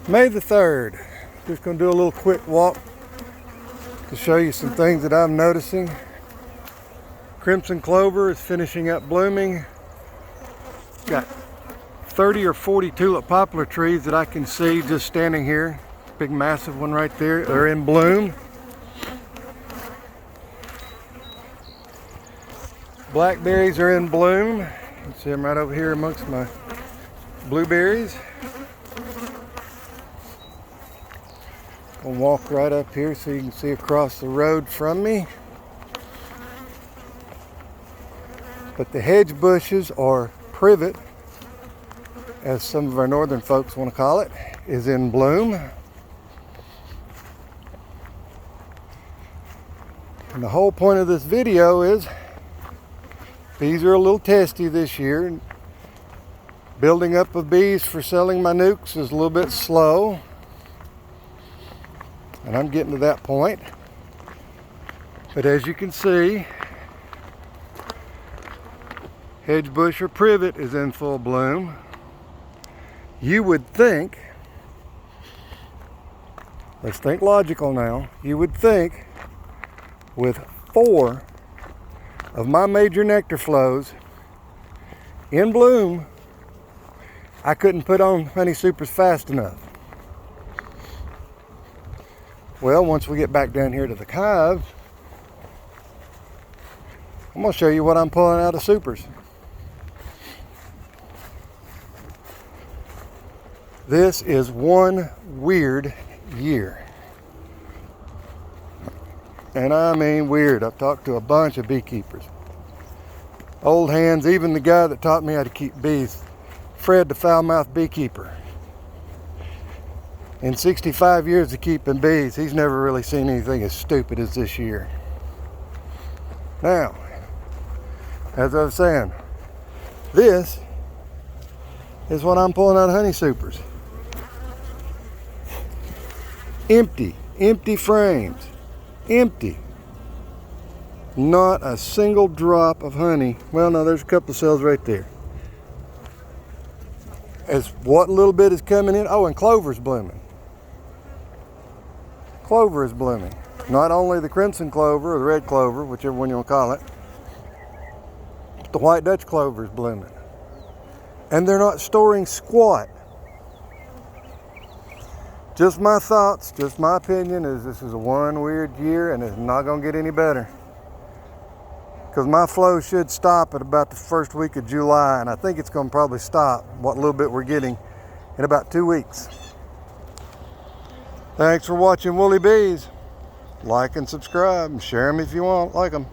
May the 3rd. Just going to do a little quick walk to show you some things that I'm noticing. Crimson clover is finishing up blooming. Got 30 or 40 tulip poplar trees that I can see just standing here. Big massive one right there. They're in bloom. Blackberries are in bloom. You can see them right over here amongst my blueberries. I'll walk right up here so you can see across the road from me. But the hedge bushes, or privet, as some of our northern folks want to call it, is in bloom. And the whole point of this video is bees are a little testy this year. Building up of bees for selling my nukes is a little bit slow. And I'm getting to that point. But as you can see, hedge bush or privet is in full bloom. You would think, let's think logical now, you would think with 4 of my major nectar flows in bloom, I couldn't put on honey supers fast enough. Well, once we get back down here to the hives, I'm going to show you what I'm pulling out of supers. This is one weird year. And I mean weird. I've talked to a bunch of beekeepers. Old hands, even the guy that taught me how to keep bees, Fred the foul-mouthed beekeeper. In 65 years of keeping bees, he's never really seen anything as stupid as this year. Now, as I was saying, this is what I'm pulling out of honey supers. Empty frames. Empty. Not a single drop of honey. Well, no, there's a couple of cells right there. As what little bit is coming in. Oh, and clover's blooming. Clover is blooming. Not only the crimson clover or the red clover, whichever one you want to call it, but the white Dutch clover is blooming. And they're not storing squat. Just my thoughts, just my opinion is this is a one weird year and it's not going to get any better. Because my flow should stop at about the first week of July, and I think it's going to probably stop what little bit we're getting in about 2 weeks. Thanks for watching Woolly Bees. Like and subscribe and share them if you want. Like them.